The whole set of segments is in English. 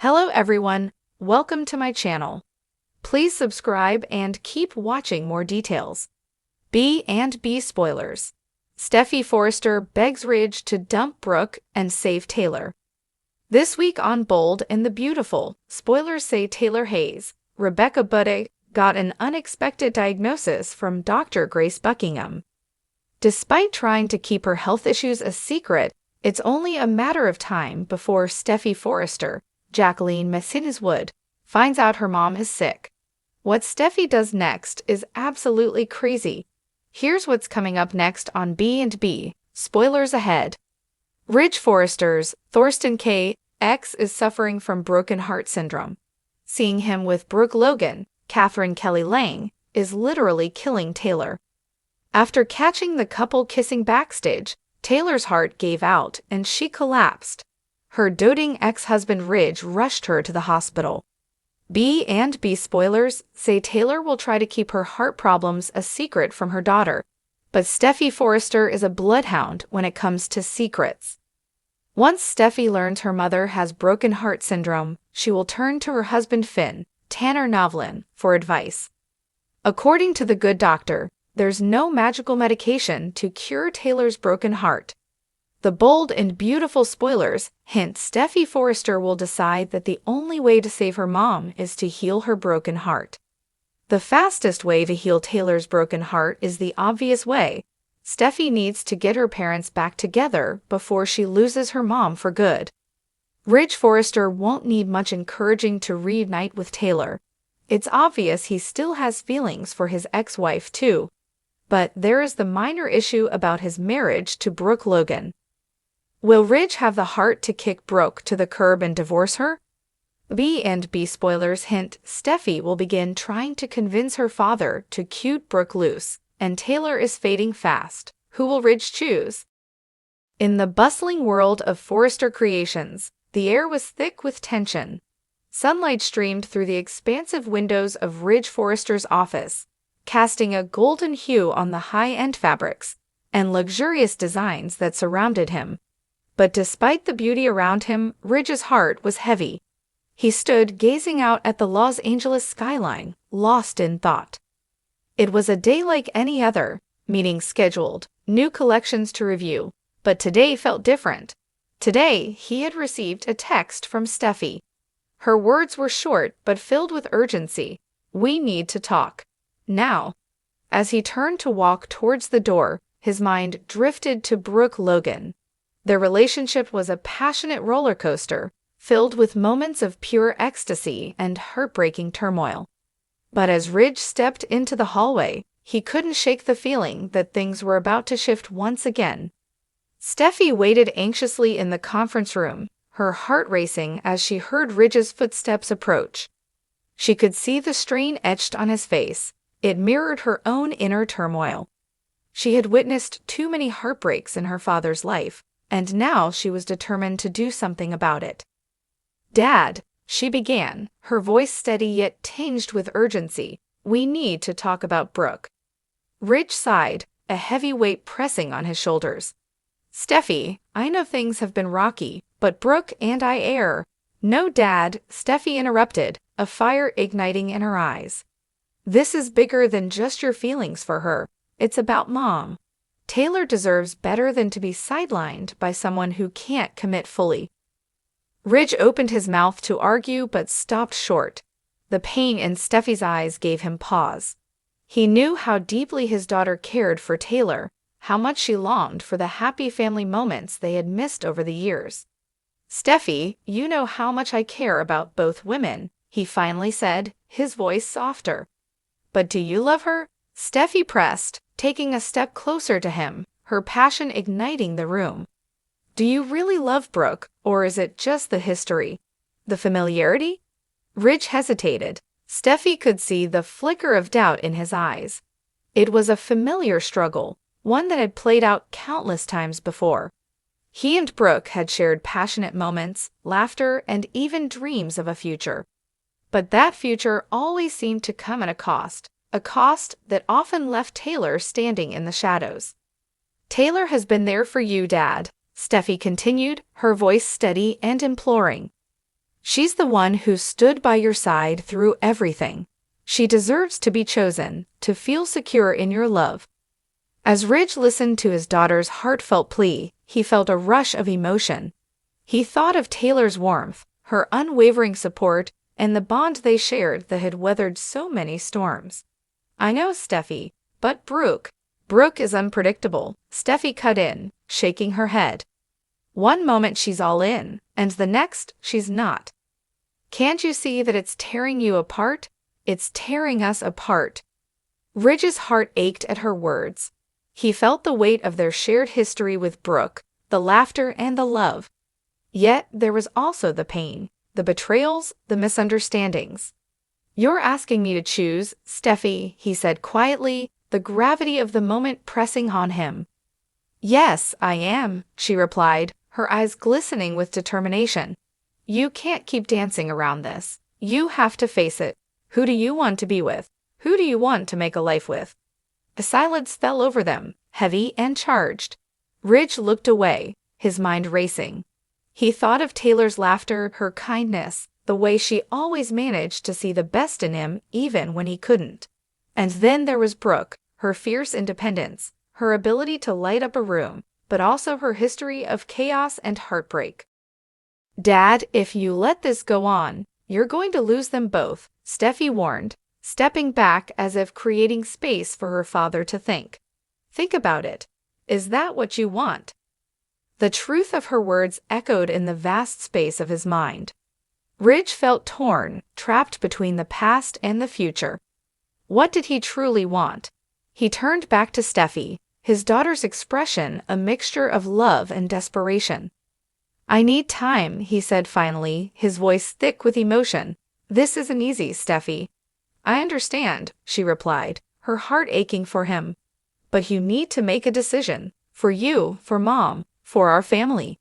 Hello everyone, welcome to my channel. Please subscribe and keep watching more details. B&B spoilers. Steffi Forrester begs Ridge to dump Brooke and save Taylor. This week on Bold and the Beautiful, spoilers say Taylor Hayes, Rebecca Budde, got an unexpected diagnosis from Dr. Grace Buckingham. Despite trying to keep her health issues a secret, it's only a matter of time before Steffi Forrester, Jacqueline Messines-Wood, finds out her mom is sick. What Steffi does next is absolutely crazy. Here's what's coming up next on B&B. Spoilers ahead. Ridge Forrester's Thorsten K. ex is suffering from broken heart syndrome. Seeing him with Brooke Logan, Catherine Kelly Lang, is literally killing Taylor. After catching the couple kissing backstage, Taylor's heart gave out and she collapsed. Her doting ex-husband Ridge rushed her to the hospital. B&B spoilers say Taylor will try to keep her heart problems a secret from her daughter, but Steffi Forrester is a bloodhound when it comes to secrets. Once Steffi learns her mother has broken heart syndrome, she will turn to her husband Finn, Tanner Novlin, for advice. According to the Good Doctor, there's no magical medication to cure Taylor's broken heart. The Bold and Beautiful spoilers hint Steffi Forrester will decide that the only way to save her mom is to heal her broken heart. The fastest way to heal Taylor's broken heart is the obvious way. Steffi needs to get her parents back together before she loses her mom for good. Ridge Forrester won't need much encouraging to reunite with Taylor. It's obvious he still has feelings for his ex-wife too. But there is the minor issue about his marriage to Brooke Logan. Will Ridge have the heart to kick Brooke to the curb and divorce her? B&B spoilers hint Steffi will begin trying to convince her father to cut Brooke loose, and Taylor is fading fast. Who will Ridge choose? In the bustling world of Forrester creations, the air was thick with tension. Sunlight streamed through the expansive windows of Ridge Forrester's office, casting a golden hue on the high-end fabrics and luxurious designs that surrounded him. But despite the beauty around him, Ridge's heart was heavy. He stood gazing out at the Los Angeles skyline, lost in thought. It was a day like any other, meetings scheduled, new collections to review, but today felt different. Today, he had received a text from Steffi. Her words were short but filled with urgency. "We need to talk. Now." As he turned to walk towards the door, his mind drifted to Brooke Logan. Their relationship was a passionate roller coaster, filled with moments of pure ecstasy and heartbreaking turmoil. But as Ridge stepped into the hallway, he couldn't shake the feeling that things were about to shift once again. Steffi waited anxiously in the conference room, her heart racing as she heard Ridge's footsteps approach. She could see the strain etched on his face. It mirrored her own inner turmoil. She had witnessed too many heartbreaks in her father's life, and now she was determined to do something about it. "Dad," she began, her voice steady yet tinged with urgency, "we need to talk about Brooke." Ridge sighed, a heavy weight pressing on his shoulders. "Steffi, I know things have been rocky, but Brooke and I err." "No, Dad," Steffi interrupted, a fire igniting in her eyes. "This is bigger than just your feelings for her. It's about Mom. Taylor deserves better than to be sidelined by someone who can't commit fully." Ridge opened his mouth to argue but stopped short. The pain in Steffi's eyes gave him pause. He knew how deeply his daughter cared for Taylor, how much she longed for the happy family moments they had missed over the years. "Steffi, you know how much I care about both women," he finally said, his voice softer. "But do you love her?" Steffi pressed, taking a step closer to him, her passion igniting the room. "Do you really love Brooke, or is it just the history? The familiarity?" Ridge hesitated. Steffi could see the flicker of doubt in his eyes. It was a familiar struggle, one that had played out countless times before. He and Brooke had shared passionate moments, laughter, and even dreams of a future. But that future always seemed to come at a cost that often left Taylor standing in the shadows. "Taylor has been there for you, Dad," Steffi continued, her voice steady and imploring. She's the one who stood by your side through everything. She deserves to be chosen, to feel secure in your love. As Ridge listened to his daughter's heartfelt plea, he felt a rush of emotion. He thought of Taylor's warmth, her unwavering support, and the bond they shared that had weathered so many storms. I know, Steffi, but Brooke is unpredictable, Steffi cut in, shaking her head. One moment she's all in, and the next she's not. Can't you see that it's tearing you apart? It's tearing us apart. Ridge's heart ached at her words. He felt the weight of their shared history with Brooke, the laughter and the love. Yet there was also the pain, the betrayals, the misunderstandings. You're asking me to choose, Steffi, he said quietly, the gravity of the moment pressing on him. Yes, I am, she replied, her eyes glistening with determination. You can't keep dancing around this. You have to face it. Who do you want to be with? Who do you want to make a life with? A silence fell over them, heavy and charged. Ridge looked away, his mind racing. He thought of Taylor's laughter, her kindness, the way she always managed to see the best in him even when he couldn't. And then there was Brooke, her fierce independence, her ability to light up a room, but also her history of chaos and heartbreak. Dad, if you let this go on, you're going to lose them both, Steffi warned, stepping back as if creating space for her father to think. Think about it. Is that what you want? The truth of her words echoed in the vast space of his mind. Ridge felt torn, trapped between the past and the future. What did he truly want? He turned back to Steffi, his daughter's expression a mixture of love and desperation. I need time, he said finally, his voice thick with emotion. This isn't easy, Steffi. I understand, she replied, her heart aching for him. But you need to make a decision. For you, for Mom, for our family.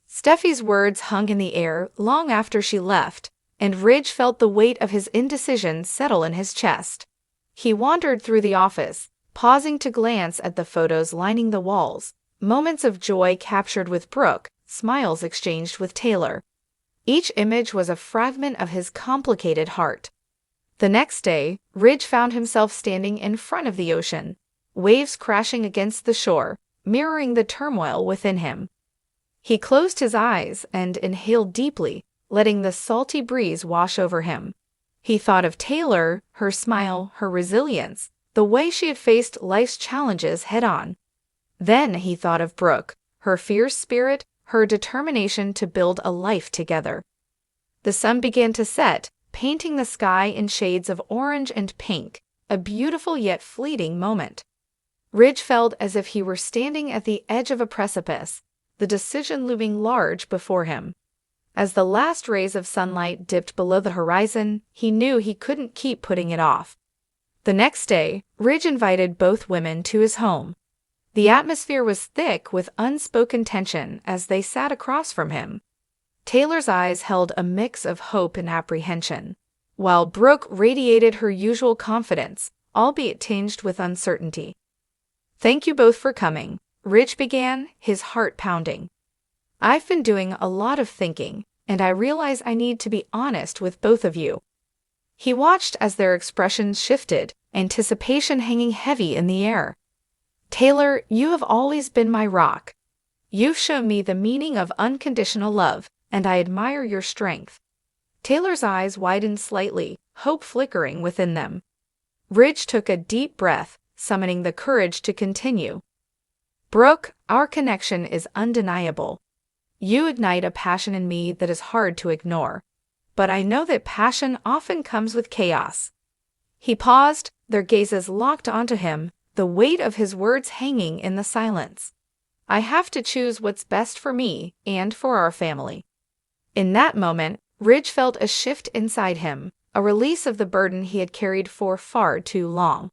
Steffi's words hung in the air long after she left, and Ridge felt the weight of his indecision settle in his chest. He wandered through the office, pausing to glance at the photos lining the walls, moments of joy captured with Brooke, smiles exchanged with Taylor. Each image was a fragment of his complicated heart. The next day, Ridge found himself standing in front of the ocean, waves crashing against the shore, mirroring the turmoil within him. He closed his eyes and inhaled deeply, letting the salty breeze wash over him. He thought of Taylor, her smile, her resilience, the way she had faced life's challenges head-on. Then he thought of Brooke, her fierce spirit, her determination to build a life together. The sun began to set, painting the sky in shades of orange and pink, a beautiful yet fleeting moment. Ridge felt as if he were standing at the edge of a precipice, the decision looming large before him. As the last rays of sunlight dipped below the horizon, he knew he couldn't keep putting it off. The next day, Ridge invited both women to his home. The atmosphere was thick with unspoken tension as they sat across from him. Taylor's eyes held a mix of hope and apprehension, while Brooke radiated her usual confidence, albeit tinged with uncertainty. Thank you both for coming, Ridge began, his heart pounding. I've been doing a lot of thinking, and I realize I need to be honest with both of you. He watched as their expressions shifted, anticipation hanging heavy in the air. Taylor, you have always been my rock. You've shown me the meaning of unconditional love, and I admire your strength. Taylor's eyes widened slightly, hope flickering within them. Ridge took a deep breath, summoning the courage to continue. Brooke, our connection is undeniable. You ignite a passion in me that is hard to ignore. But I know that passion often comes with chaos. He paused, their gazes locked onto him, the weight of his words hanging in the silence. I have to choose what's best for me and for our family. In that moment, Ridge felt a shift inside him, a release of the burden he had carried for far too long.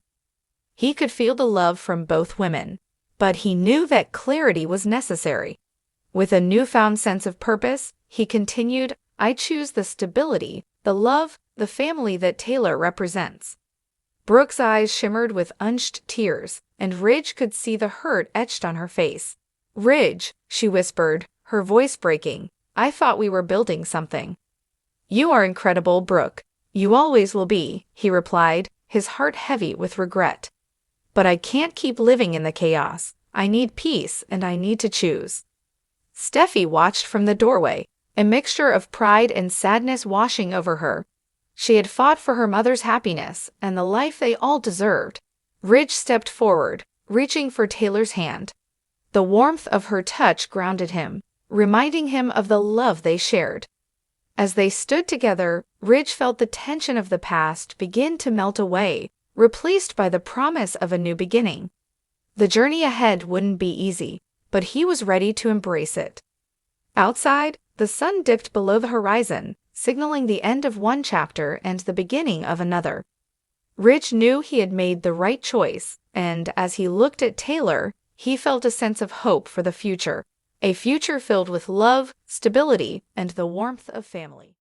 He could feel the love from both women, but he knew that clarity was necessary. With a newfound sense of purpose, he continued, I choose the stability, the love, the family that Taylor represents. Brooke's eyes shimmered with unshed tears, and Ridge could see the hurt etched on her face. Ridge, she whispered, her voice breaking, I thought we were building something. "You are incredible, Brooke. You always will be," he replied, his heart heavy with regret. "But I can't keep living in the chaos. I need peace and I need to choose." Steffi watched from the doorway, a mixture of pride and sadness washing over her. She had fought for her mother's happiness and the life they all deserved. Ridge stepped forward, reaching for Taylor's hand. The warmth of her touch grounded him, reminding him of the love they shared. As they stood together, Ridge felt the tension of the past begin to melt away, replaced by the promise of a new beginning. The journey ahead wouldn't be easy, but he was ready to embrace it. Outside, the sun dipped below the horizon, signaling the end of one chapter and the beginning of another. Ridge knew he had made the right choice, and as he looked at Taylor, he felt a sense of hope for the future, a future filled with love, stability, and the warmth of family.